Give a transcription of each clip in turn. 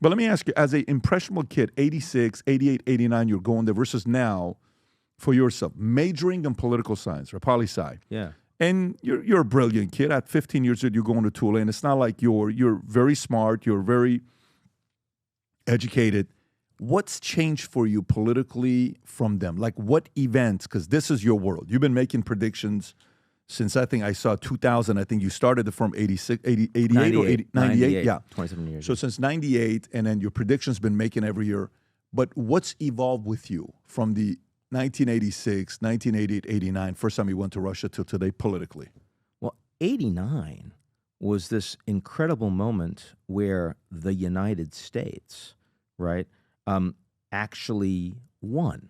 But let me ask you, as an impressionable kid, 86, 88, 89, you're going there versus now for yourself, majoring in political science or poli-sci. Yeah. And you're a brilliant kid. At 15 years old, you're going to Tulane. It's not like you're very smart. You're very educated. What's changed for you politically from them? Like what events? Because this is your world. You've been making predictions since I think I saw 2000. I think you started the firm 88 or 98. Yeah. 27 years. So since 98, and then your predictions been making every year. But what's evolved with you from the 1986, 1988, 89, first time you went to Russia till today politically? Well, 89 was this incredible moment where the United States, right, actually won,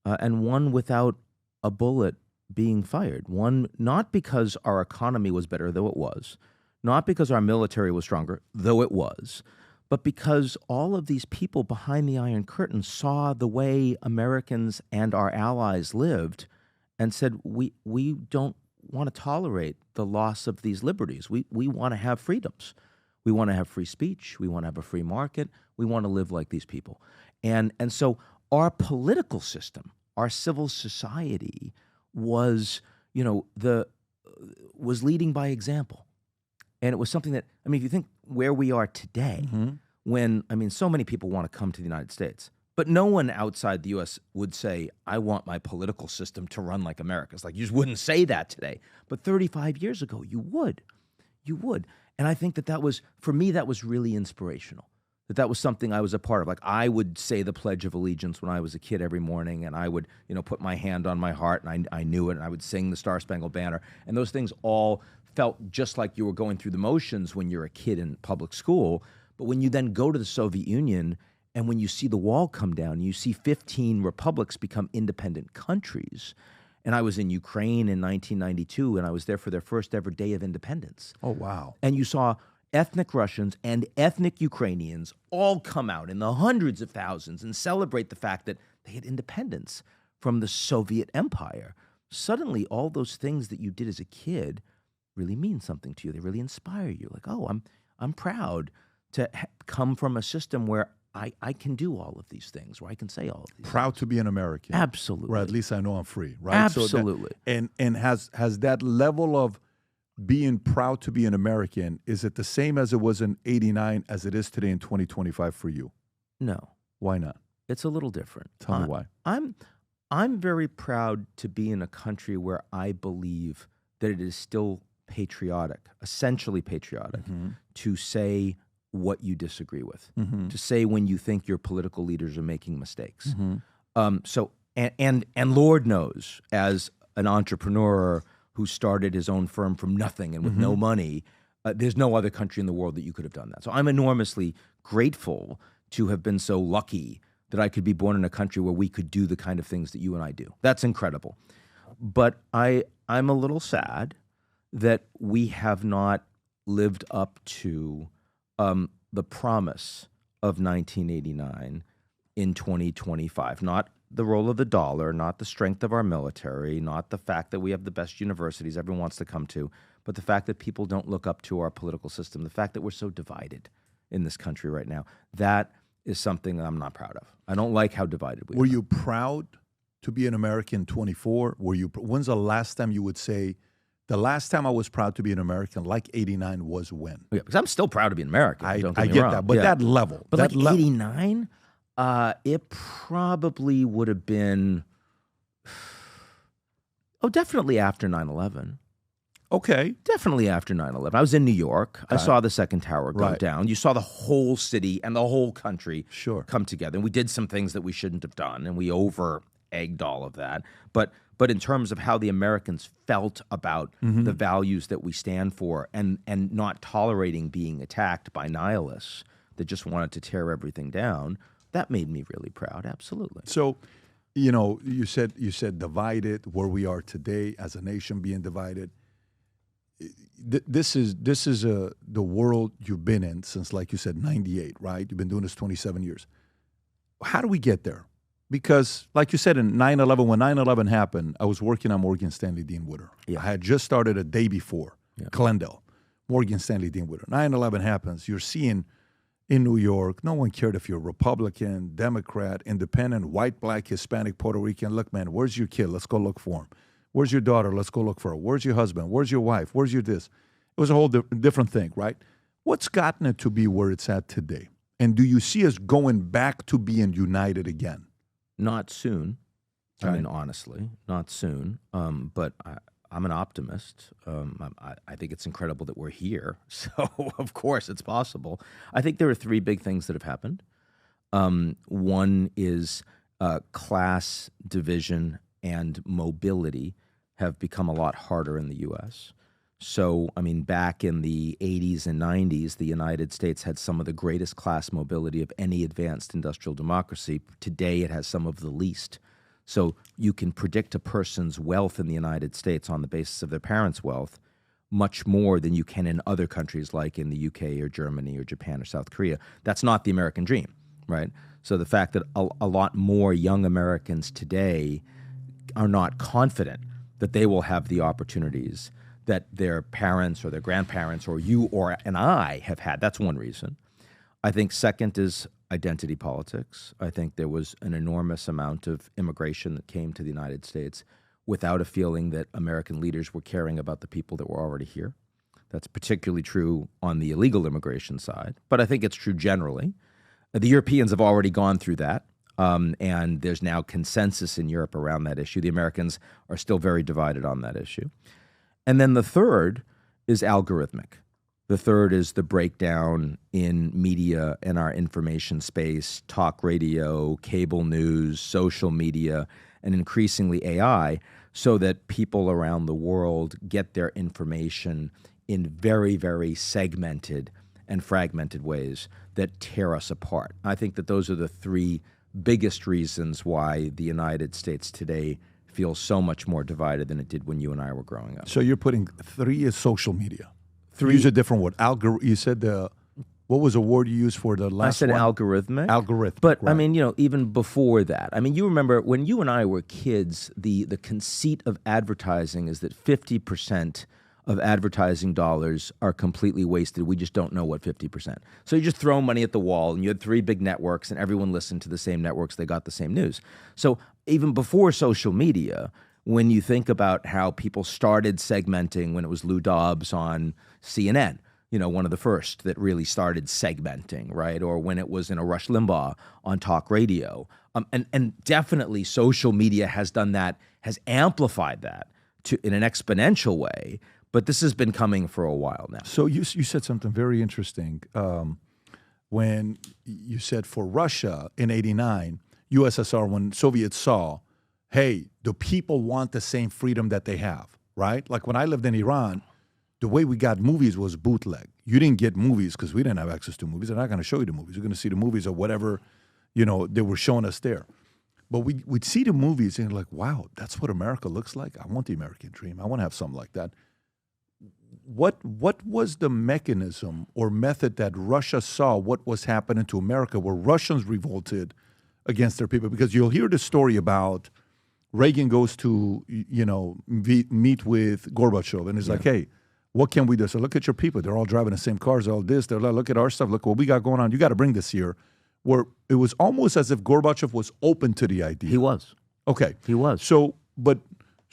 and won without a bullet being fired. Won not because our economy was better, though it was, not because our military was stronger, though it was, but because all of these people behind the Iron Curtain saw the way Americans and our allies lived and said, we don't want to tolerate the loss of these liberties. We want to have freedoms. We want to have free speech. We want to have a free market. We want to live like these people. And so our political system, our civil society was, was leading by example. And it was something that, if you think where we are today, when, so many people want to come to the United States, but no one outside the U.S. would say, I want my political system to run like America's. Like, you just wouldn't say that today. But 35 years ago, you would. You would. And I think that was, for me, that was really inspirational. That was something I was a part of. Like, I would say the Pledge of Allegiance when I was a kid every morning, and I would, put my hand on my heart, and I knew it, and I would sing the Star-Spangled Banner. And those things all felt just like you were going through the motions when you're a kid in public school. But when you then go to the Soviet Union, and when you see the wall come down, you see 15 republics become independent countries. And I was in Ukraine in 1992, and I was there for their first ever day of independence. Oh, wow. And you saw ethnic Russians and ethnic Ukrainians all come out in the hundreds of thousands and celebrate the fact that they had independence from the Soviet Empire. Suddenly, all those things that you did as a kid really mean something to you. They really inspire you. Like, oh, I'm proud to come from a system where I can do all of these things, where I can say all of these Proud things. to be an American. Absolutely. Or at least I know I'm free, right? Absolutely. So and has that level of being proud to be an American, is it the same as it was in 89 as it is today in 2025 for you? No. Why not? It's a little different. Tell me why. I'm very proud to be in a country where I believe that it is still patriotic, essentially patriotic, to say what you disagree with, to say when you think your political leaders are making mistakes. So Lord knows, as an entrepreneur who started his own firm from nothing and with no money, there's no other country in the world that you could have done that. So I'm enormously grateful to have been so lucky that I could be born in a country where we could do the kind of things that you and I do. That's incredible. But I'm a little sad that we have not lived up to the promise of 1989 in 2025. Not the role of the dollar, not the strength of our military, not the fact that we have the best universities everyone wants to come to, but the fact that people don't look up to our political system, the fact that we're so divided in this country right now. That is something that I'm not proud of. I don't like how divided we are. Were you proud to be an American 24? When's the last time you would say, the last time I was proud to be an American, like 89, was when? Yeah, because I'm still proud to be an American. I don't get me get wrong. that, but that level. But that like 89, it probably would have been, definitely after 9/11. Okay. Definitely after 9/11. I was in New York. I saw the second tower go down. You saw the whole city and the whole country come together. And we did some things that we shouldn't have done, and we over-egged all of that. But in terms of how the Americans felt about the values that we stand for and not tolerating being attacked by nihilists that just wanted to tear everything down, that made me really proud. Absolutely. So, you said divided, where we are today as a nation being divided. This is the world you've been in since, like you said, 98, right? You've been doing this 27 years. How do we get there? Because, like you said, in 9/11, when 9/11 happened, I was working on Morgan Stanley Dean Witter. Yeah. I had just started a day before, Glendale, Morgan Stanley Dean Witter. 9/11 happens. You're seeing in New York. No one cared if you're Republican, Democrat, Independent, white, black, Hispanic, Puerto Rican. Look, man, where's your kid? Let's go look for him. Where's your daughter? Let's go look for her. Where's your husband? Where's your wife? Where's your this? It was a whole different thing, right? What's gotten it to be where it's at today? And do you see us going back to being united again? Not soon. Right. I mean, honestly, not soon. But I'm an optimist. I think it's incredible that we're here. So, of course, it's possible. I think there are three big things that have happened. One is class division and mobility have become a lot harder in the U.S. So, I mean, back in the 80s and 90s, the United States had some of the greatest class mobility of any advanced industrial democracy. Today, it has some of the least. So you can predict a person's wealth in the United States on the basis of their parents' wealth much more than you can in other countries like in the UK or Germany or Japan or South Korea. That's not the American dream, right? So the fact that a lot more young Americans today are not confident that they will have the opportunities that their parents or their grandparents or you and I have had. That's one reason. I think second is identity politics. I think there was an enormous amount of immigration that came to the United States without a feeling that American leaders were caring about the people that were already here. That's particularly true on the illegal immigration side, but I think it's true generally. The Europeans have already gone through that, and there's now consensus in Europe around that issue. The Americans are still very divided on that issue. And then the third is algorithmic. The third is the breakdown in media and our information space, talk radio, cable news, social media, and increasingly AI, so that people around the world get their information in very, very segmented and fragmented ways that tear us apart. I think that those are the three biggest reasons why the United States today feels so much more divided than it did when you and I were growing up. So you're putting three is social media. Three. Use a different word. You said what was the word you used for the last one? I said algorithmic. Algorithmic. But right. I mean, even before that, I mean, you remember when you and I were kids, the conceit of advertising is that 50% of advertising dollars are completely wasted. We just don't know what 50%. So you just throw money at the wall, and you had three big networks, and everyone listened to the same networks. They got the same news. So even before social media, when you think about how people started segmenting, when it was Lou Dobbs on CNN, one of the first that really started segmenting, right? Or when it was Rush Limbaugh on talk radio. And definitely social media has done that, has amplified that in an exponential way. But this has been coming for a while now. So you said something very interesting when you said for Russia in '89, USSR, when Soviets saw, hey, the people want the same freedom that they have, right? Like when I lived in Iran, the way we got movies was bootleg. You didn't get movies because we didn't have access to movies. They're not going to show you the movies. You're going to see the movies or whatever, they were showing us there. But we'd see the movies and like, wow, that's what America looks like. I want the American dream. I want to have something like that. What was the mechanism or method that Russia saw what was happening to America where Russians revolted against their people? Because you'll hear the story about Reagan goes to, meet with Gorbachev and he's like, hey, what can we do? So look at your people. They're all driving the same cars, all this. They're like, look at our stuff. Look what we got going on. You got to bring this here. Where it was almost as if Gorbachev was open to the idea. He was. Okay. He was. So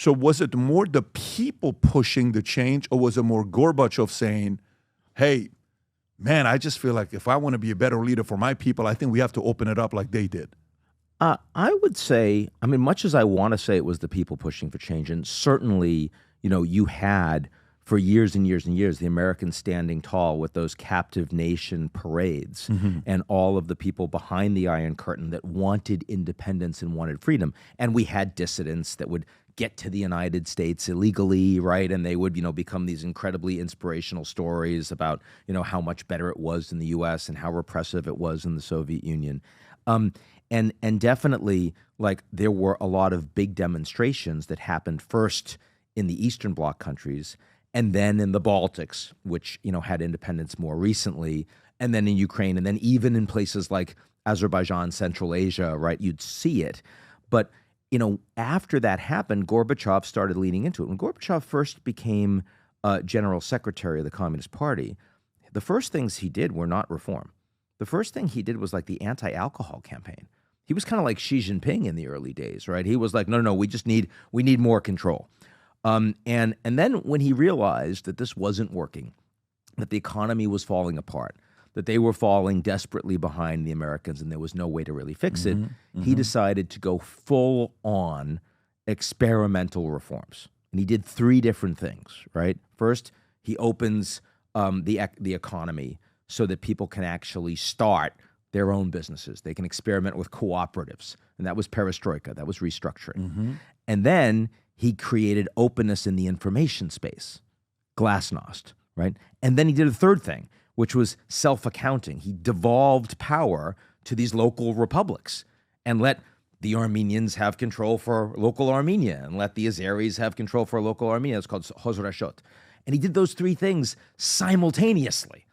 was it more the people pushing the change, or was it more Gorbachev saying, hey, man, I just feel like if I want to be a better leader for my people, I think we have to open it up like they did? I would say, I mean, much as I want to say it was the people pushing for change, and certainly, you had for years and years and years the Americans standing tall with those captive nation parades and all of the people behind the Iron Curtain that wanted independence and wanted freedom. And we had dissidents that would get to the United States illegally, right? And they would, become these incredibly inspirational stories about, how much better it was in the U.S. and how repressive it was in the Soviet Union. And definitely, like, there were a lot of big demonstrations that happened first in the Eastern Bloc countries, and then in the Baltics, which, had independence more recently, and then in Ukraine, and then even in places like Azerbaijan, Central Asia, right? You'd see it. But, after that happened, Gorbachev started leaning into it. When Gorbachev first became general secretary of the Communist Party, the first things he did were not reform. the first thing he did was like the anti-alcohol campaign. He was kind of like Xi Jinping in the early days, right? He was like, no, we need more control. And then when he realized that this wasn't working, that the economy was falling apart, that they were falling desperately behind the Americans and there was no way to really fix it, he decided to go full on experimental reforms. And he did 3 different things, right? First, he opens the economy so that people can actually start their own businesses. They can experiment with cooperatives. And that was perestroika. That was restructuring. And then he created openness in the information space, glasnost, right? And then he did a third thing, which was self-accounting. He devolved power to these local republics and let the Armenians have control for local Armenia and let the Azeris have control for local Armenia. It's called Hozrashot. And he did those 3 things simultaneously,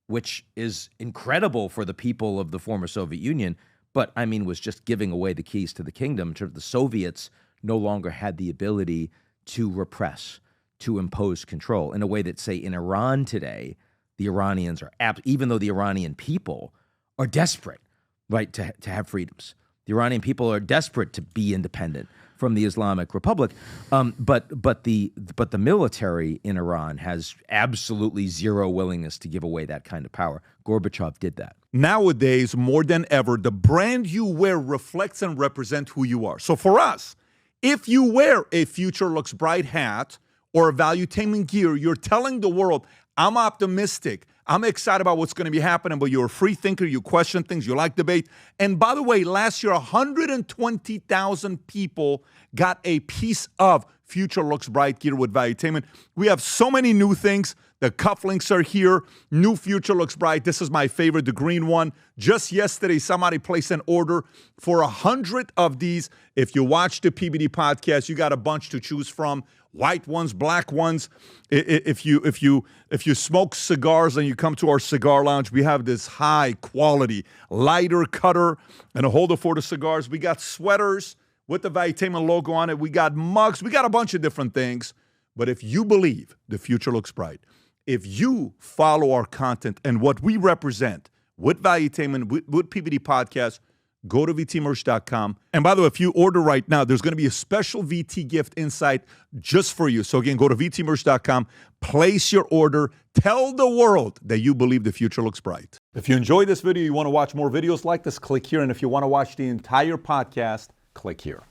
which is incredible for the people of the former Soviet Union, but I mean was just giving away the keys to the kingdom. The Soviets no longer had the ability to repress, to impose control in a way that, say, in Iran today, the Iranians are, even though the Iranian people are desperate, right, to have freedoms. The Iranian people are desperate to be independent from the Islamic Republic, but the military in Iran has absolutely zero willingness to give away that kind of power. Gorbachev did that. Nowadays, more than ever, the brand you wear reflects and represents who you are. So for us, if you wear a Future Looks Bright hat or a Valuetainment gear, you're telling the world, I'm optimistic. I'm excited about what's going to be happening, but you're a free thinker. You question things. You like debate. And by the way, last year, 120,000 people got a piece of Future Looks Bright gear with Valuetainment. We have so many new things. The cufflinks are here. New Future Looks Bright. This is my favorite, the green one. Just yesterday, somebody placed an order for 100 of these. If you watch the PBD podcast, you got a bunch to choose from. White ones, black ones. If you smoke cigars and you come to our cigar lounge, we have this high quality lighter cutter and a holder for the cigars. We got sweaters with the Valuetainment logo on it. We got mugs. We got a bunch of different things. But if you believe the future looks bright, if you follow our content and what we represent with Valuetainment, with PBD Podcast, go to vtmerch.com. And by the way, if you order right now, there's going to be a special VT gift inside just for you. So again, go to vtmerch.com, place your order, tell the world that you believe the future looks bright. If you enjoyed this video, you want to watch more videos like this, click here. And if you want to watch the entire podcast, click here.